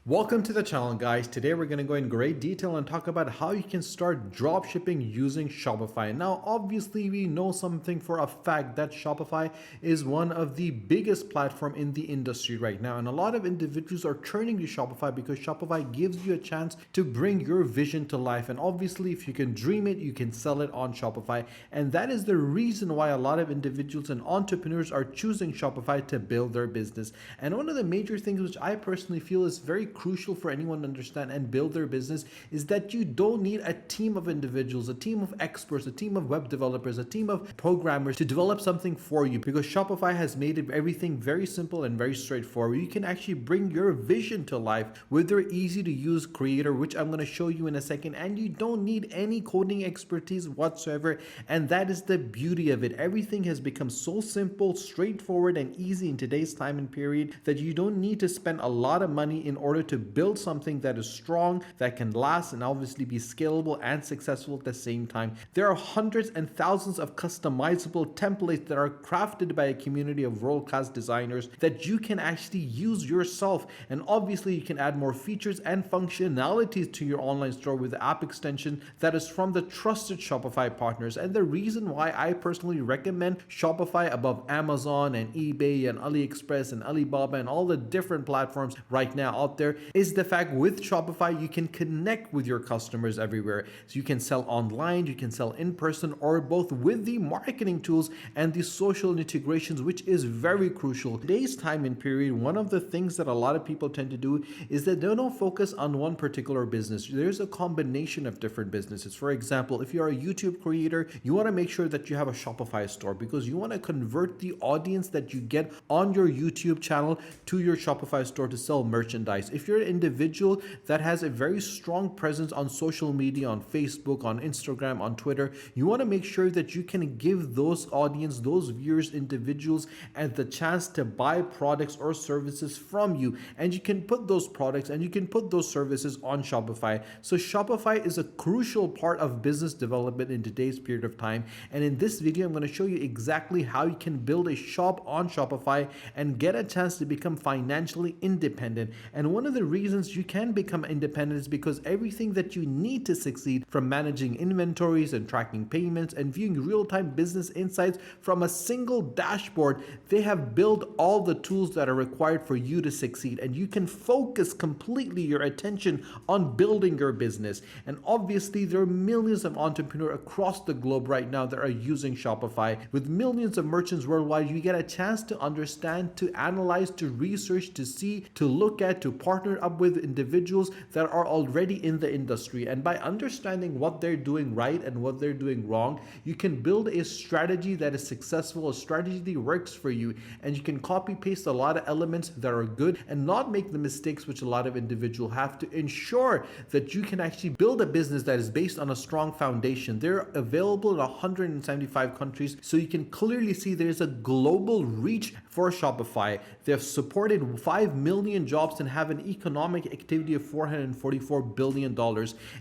Welcome to the channel, guys. Today we're going to go in great detail and talk about how you can start dropshipping using Shopify. Now, obviously, we know something for a fact that Shopify is one of the biggest platform in the industry right now, and a lot of individuals are turning to Shopify because Shopify gives you a chance to bring your vision to life. And obviously, if you can dream it, you can sell it on Shopify, and that is the reason why a lot of individuals and entrepreneurs are choosing Shopify to build their business. And one of the major things which I personally feel is very crucial for anyone to understand and build their business is that you don't need a team of individuals, a team of experts, a team of web developers, a team of programmers to develop something for you, because Shopify has made it everything very simple and very straightforward. You can actually bring your vision to life with their easy to use creator, which I'm going to show you in a second, and you don't need any coding expertise whatsoever. And that is the beauty of it. Everything has become so simple, straightforward, and easy in today's time and period that you don't need to spend a lot of money in order to build something that is strong, that can last, and obviously be scalable and successful at the same time. There are hundreds and thousands of customizable templates that are crafted by a community of world-class designers that you can actually use yourself. And obviously you can add more features and functionalities to your online store with the app extension that is from the trusted Shopify partners. And the reason why I personally recommend Shopify above Amazon and eBay and AliExpress and Alibaba and all the different platforms right now out there is the fact with Shopify you can connect with your customers everywhere. So you can sell online, you can sell in person, or both with the marketing tools and the social integrations, which is very crucial. Today's time and period, one of the things that a lot of people tend to do is that they don't focus on one particular business. There's a combination of different businesses. For example, if you're a YouTube creator, you want to make sure that you have a Shopify store because you want to convert the audience that you get on your YouTube channel to your Shopify store to sell merchandise. If you're an individual that has a very strong presence on social media, on Facebook, on Instagram, on Twitter, you want to make sure that you can give those audience, those viewers, individuals, and the chance to buy products or services from you. And you can put those products and you can put those services on Shopify. So Shopify is a crucial part of business development in today's period of time. And in this video, I'm going to show you exactly how you can build a shop on Shopify and get a chance to become financially independent. And one of the reasons you can become independent is because everything that you need to succeed, from managing inventories and tracking payments and viewing real-time business insights from a single dashboard, they have built all the tools that are required for you to succeed, and you can focus completely your attention on building your business. And obviously there are millions of entrepreneurs across the globe right now that are using Shopify. With millions of merchants worldwide, you get a chance to understand, to analyze, to research, to see, to look at, to partner up with individuals that are already in the industry. And by understanding what they're doing right and what they're doing wrong, you can build a strategy that is successful, a strategy that works for you, and you can copy paste a lot of elements that are good and not make the mistakes which a lot of individuals have to ensure that you can actually build a business that is based on a strong foundation. They're available in 175 countries, so you can clearly see there's a global reach for Shopify. They've supported 5 million jobs and have an economic activity of $444 billion.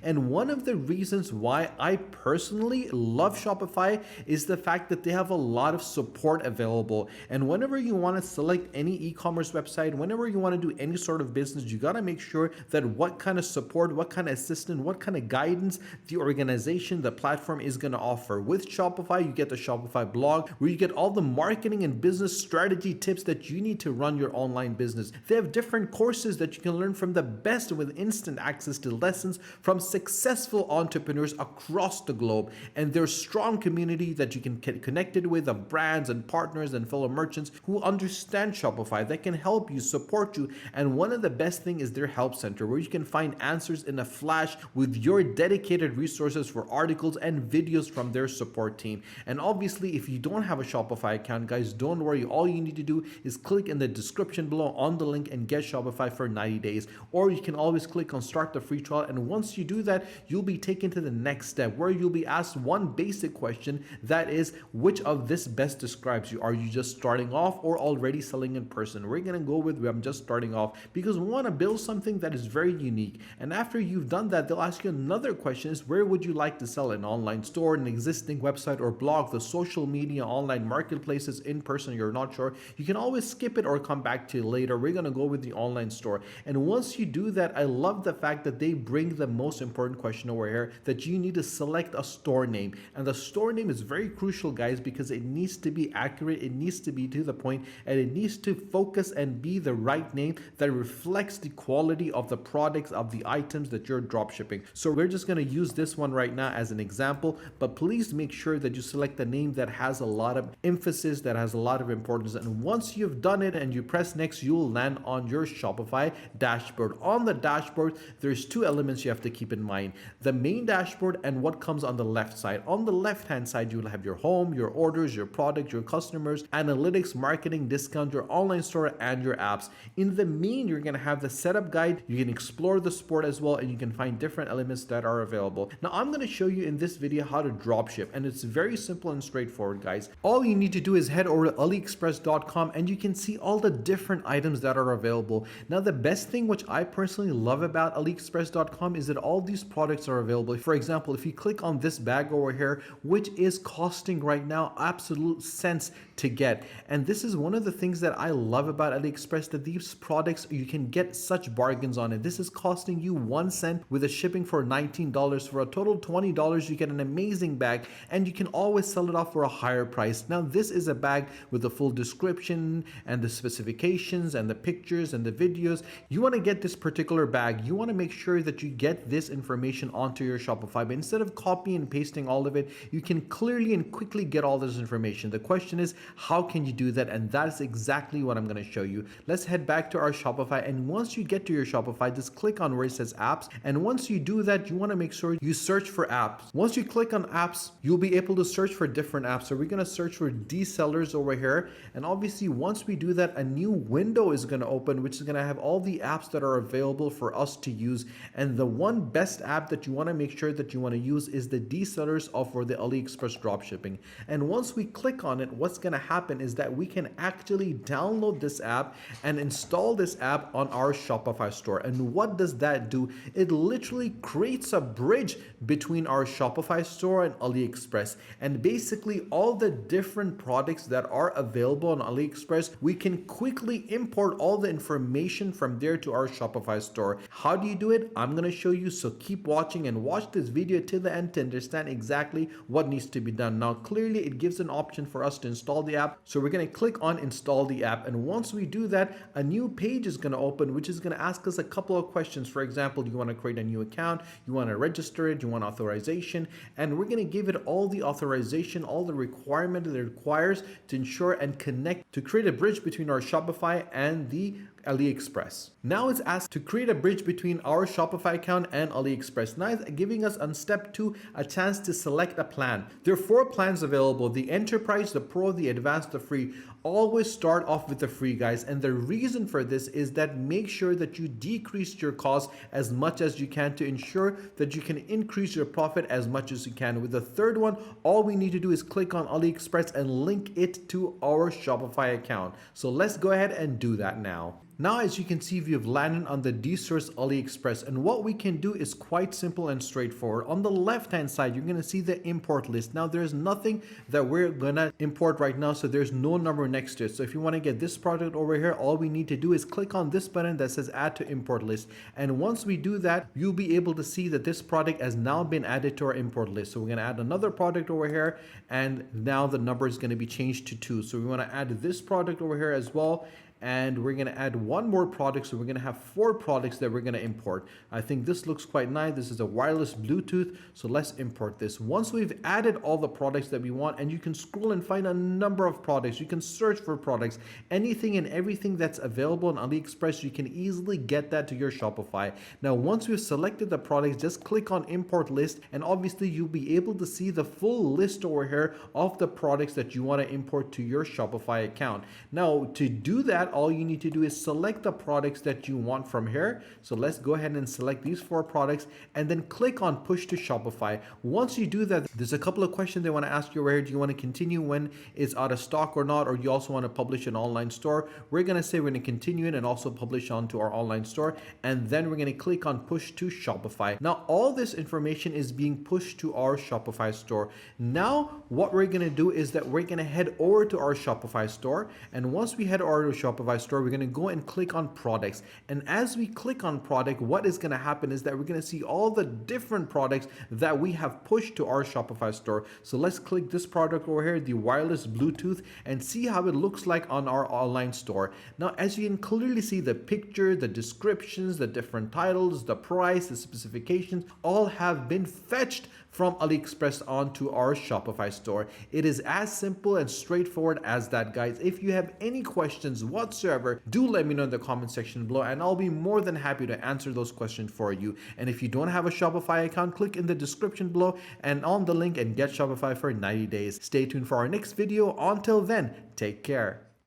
And one of the reasons why I personally love Shopify is the fact that they have a lot of support available. And whenever you want to select any e-commerce website, whenever you want to do any sort of business, you got to make sure that what kind of support, what kind of assistance, what kind of guidance the organization, the platform is going to offer. With Shopify, you get the Shopify blog where you get all the marketing and business strategy tips that you need to run your online business. They have different courses that you can learn from the best with instant access to lessons from successful entrepreneurs across the globe. And there's strong community that you can get connected with of brands and partners and fellow merchants who understand Shopify, that can help you, support you. And one of the best thing is their help center, where you can find answers in a flash with your dedicated resources for articles and videos from their support team. And obviously, if you don't have a Shopify account, guys, don't worry. All you need to do is click in the description below on the link and get Shopify for 90 days. Or you can always click on start the free trial. And once you do that, you'll be taken to the next step where you'll be asked one basic question, that is, which of this best describes you? Are you just starting off or already selling in person? We're going to go with I'm just starting off because we want to build something that is very unique. And after you've done that, they'll ask you another question, is where would you like to sell? An online store, an existing website or blog, the social media, online marketplaces, in person, you're not sure. You can always skip it or come back to it later. We're going to go with the online store. And once you do that, I love the fact that they bring the most important question over here, that you need to select a store name. And the store name is very crucial, guys, because it needs to be accurate, it needs to be to the point, and it needs to focus and be the right name that reflects the quality of the products, of the items that you're drop shipping. So we're just going to use this one right now as an example, but please make sure that you select a name that has a lot of emphasis, that has a lot of importance. And once you've done it and you press next, you'll land on your Shopify dashboard. On the dashboard, there's two elements you have to keep in mind: the main dashboard and what comes on the left side. On the left hand side, you'll have your home, your orders, your product, your customers, analytics, marketing, discount, your online store, and your apps. In the main, you're going to have the setup guide. You can explore the sport as well, and you can find different elements that are available. Now I'm going to show you in this video how to drop ship, and it's very simple and straightforward, guys. All you need to do is head over to aliexpress.com and you can see all the different items that are available. Now the best thing which I personally love about aliexpress.com is that all these products are available. For example, if you click on this bag over here, which is costing right now absolute cents to get, and this is one of the things that I love about AliExpress, that these products, you can get such bargains on it. This is costing you 1 cent with a shipping for $19. For a total $20, you get an amazing bag, and you can always sell it off for a higher price. Now this is a bag with the full description and the specifications and the pictures and the videos. You want to get this particular bag, you want to make sure that you get this information onto your Shopify, but instead of copying and pasting all of it, you can clearly and quickly get all this information. The question is, how can you do that? And that's exactly what I'm going to show you. Let's head back to our Shopify, and once you get to your Shopify, just click on where it says apps, and once you do that, you want to make sure you search for apps. Once you click on apps, you'll be able to search for different apps. So we're going to search for D-sellers over here, and obviously once we do that, a new window is going to open, which is going to have all the apps that are available for us to use. And the one best app that you want to make sure that you want to use is the D-sellers for the AliExpress dropshipping. And once we click on it, what's going to happen is that we can actually download this app and install this app on our Shopify store. And what does that do? It literally creates a bridge between our Shopify store and AliExpress. And basically all the different products that are available on AliExpress, we can quickly import all the information from there to our Shopify store. How do you do it? I'm going to show you, so keep watching and watch this video till the end to understand exactly what needs to be done. Now clearly it gives an option for us to install the app, so we're going to click on install the app, and once we do that, a new page is going to open, which is going to ask us a couple of questions. For example, do you want to create a new account, you want to register it, you want authorization, and we're going to give it all the authorization, all the requirement that it requires to ensure and connect to create a bridge between our Shopify and the AliExpress. Now it's asked to create a bridge between our Shopify account and AliExpress. Now it's giving us on step 2 a chance to select a plan. There are 4 plans available: the Enterprise, the Pro, the Advanced, the Free. Always start off with the free, guys, and the reason for this is that make sure that you decrease your cost as much as you can to ensure that you can increase your profit as much as you can. With the third one, all we need to do is click on AliExpress and link it to our Shopify account. So let's go ahead and do that now. Now, as you can see, we've landed on the D-Source AliExpress, and what we can do is quite simple and straightforward. On the left hand side, you're going to see the import list. Now there's nothing that we're gonna import right now, so there's no number next to it. So if you want to get this product over here, all we need to do is click on this button that says add to import list, and once we do that, you'll be able to see that this product has now been added to our import list. So we're going to add another product over here, and now the number is going to be changed to 2. So we want to add this product over here as well, and we're going to add one more product, so we're going to have 4 products that we're going to import. I think this looks quite nice. This is a wireless Bluetooth, so let's import this. Once we've added all the products that we want, and you can scroll and find a number of products, you can search for products, anything and everything that's available on AliExpress, you can easily get that to your Shopify. Now once we've selected the products, just click on import list, and obviously you'll be able to see the full list over here of the products that you want to import to your Shopify account. Now to do that, all you need to do is select the products that you want from here. So let's go ahead and select these 4 products and then click on push to Shopify. Once you do that, there's a couple of questions they want to ask you right here. Do you want to continue when it's out of stock or not, or you also want to publish an online store? We're going to say we're going to continue it and also publish onto our online store, and then we're going to click on push to Shopify. Now all this information is being pushed to our Shopify store. Now what we're going to do is that we're going to head over to our Shopify store, and once we head over to Shopify, Shopify store, we're going to go and click on products. And as we click on product, what is going to happen is that we're going to see all the different products that we have pushed to our Shopify store. So let's click this product over here, the wireless Bluetooth, and see how it looks like on our online store. Now, as you can clearly see, the picture, the descriptions, the different titles, the price, the specifications, all have been fetched from AliExpress onto our Shopify store. It is as simple and straightforward as that, guys. If you have any questions whatsoever, do let me know in the comment section below, and I'll be more than happy to answer those questions for you. And if you don't have a Shopify account, click in the description below and on the link and get Shopify for 90 days. Stay tuned for our next video. Until then, take care.